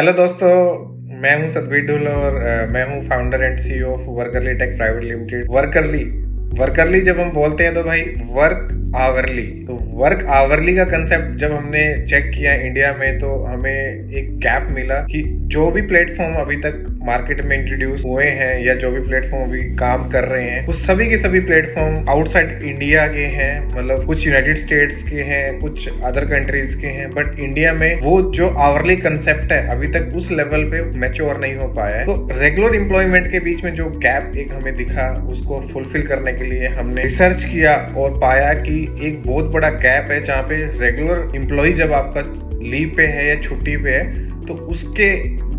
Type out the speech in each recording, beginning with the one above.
Hello दोस्तों, मैं हूं सतबीर ढुल और मैं हूं founder and CEO of Workerly Tech Private Limited. Workerly Workerly जब हम बोलते हैं तो भाई वर्क आवरली। तो वर्क आवरली का कंसेप्ट जब हमने चेक किया इंडिया में तो हमें एक गैप मिला कि जो भी प्लेटफॉर्म अभी तक मार्केट में इंट्रोड्यूस हुए हैं या जो भी प्लेटफॉर्म अभी काम कर रहे हैं उस सभी के सभी प्लेटफॉर्म आउटसाइड इंडिया के हैं। मतलब कुछ यूनाइटेड स्टेट्स के हैं, कुछ अदर कंट्रीज के हैं, बट इंडिया में वो जो आवरली कंसेप्ट है अभी तक उस लेवल पे मैच्योर नहीं हो पाया है। तो रेगुलर एम्प्लॉयमेंट के बीच में जो गैप एक हमें दिखा उसको फुलफिल करने के लिए हमने रिसर्च किया और पाया कि एक बहुत बड़ा गैप है जहाँ पे रेगुलर एम्प्लॉय जब आपका लीव पे है या छुट्टी पे है तो उसके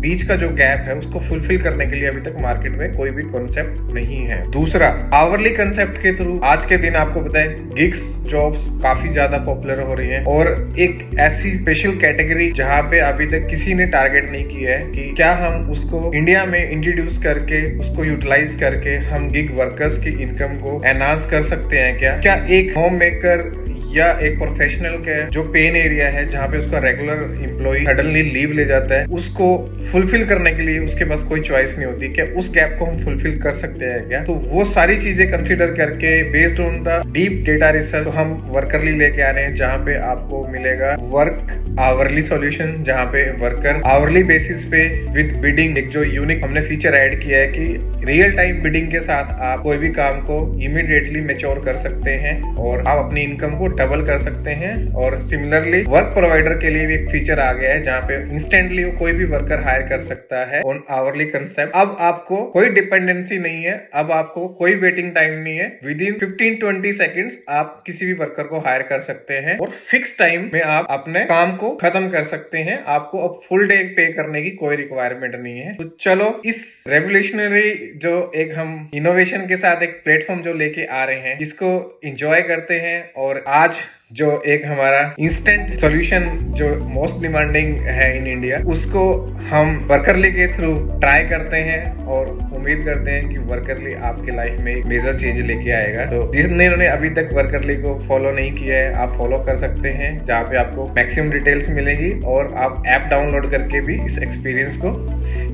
बीच का जो गैप है उसको फुलफिल करने के लिए अभी तक मार्केट में कोई भी कॉन्सेप्ट नहीं है। दूसरा, आवरली कंसेप्ट के थ्रू आज के दिन आपको पता है गिग्स जॉब्स काफी ज्यादा पॉपुलर हो रही हैं और एक ऐसी स्पेशल कैटेगरी जहां पे अभी तक किसी ने टारगेट नहीं किया है कि क्या हम उसको इंडिया में इंट्रोड्यूस करके उसको यूटिलाइज करके हम गिग वर्कर्स की इनकम को एनहांस कर सकते हैं। क्या एक होम मेकर या एक प्रोफेशनल के जो पेन एरिया है जहाँ पे उसका रेगुलर एम्प्लॉय सडनली लीव ले जाता है उसको फुलफिल करने के लिए उसके पास कोई चॉइस नहीं होती। क्या उस गैप को हम फुलफिल कर सकते हैं क्या? तो वो सारी चीजें कंसीडर करके based on the deep data research तो हम वर्करली लेके आ रहे हैं जहाँ पे आपको मिलेगा वर्क आवरली सॉल्यूशन, जहाँ पे वर्कर आवरली बेसिस पे विद बिडिंग एक जो यूनिक हमने फीचर ऐड किया है कि रियल टाइम बिडिंग के साथ आप कोई भी काम को इमीडिएटली मैच्योर कर सकते हैं और आप अपनी इनकम को डबल कर सकते हैं। और सिमिलरली वर्क प्रोवाइडर के लिए भी एक फीचर आ गया है जहाँ पे इंस्टेंटली कोई भी वर्कर हायर कर सकता है ऑन आवरली कंसेप्ट। अब आपको कोई डिपेंडेंसी नहीं है, अब आपको कोई वेटिंग टाइम नहीं है। विद इन 15-20 सेकेंड्स आप किसी भी वर्कर को हायर कर सकते हैं और फिक्स टाइम में आप अपने काम को खत्म कर सकते हैं। आपको अब फुल डे पे करने की कोई रिक्वायरमेंट नहीं है। तो चलो इस रेवोल्यूशनरी जो एक हम इनोवेशन के साथ एक प्लेटफॉर्म जो लेके आ रहे हैं इसको एंजॉय करते हैं। और आज जो एक हमारा इंस्टेंट सॉल्यूशन जो मोस्ट डिमांडिंग है इन इंडिया उसको हम वर्करली के थ्रू ट्राई करते हैं और उम्मीद करते हैं कि वर्करली आपके लाइफ में एक मेजर चेंज लेके आएगा। तो जिन्होंने अभी तक वर्करली को फॉलो नहीं किया है आप फॉलो कर सकते हैं जहाँ पे आपको मैक्सिमम डिटेल्स मिलेगी और आप ऐप डाउनलोड करके भी इस एक्सपीरियंस को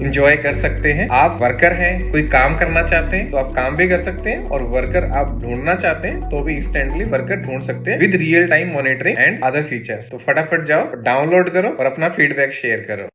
इंजॉय कर सकते हैं। आप वर्कर हैं, कोई काम करना चाहते हैं तो आप काम भी कर सकते हैं और वर्कर आप ढूंढना चाहते हैं तो भी इंस्टेंटली वर्कर ढूंढ सकते हैं with real time monitoring and other features. तो फटाफट जाओ, डाउनलोड करो और अपना फीडबैक शेयर करो।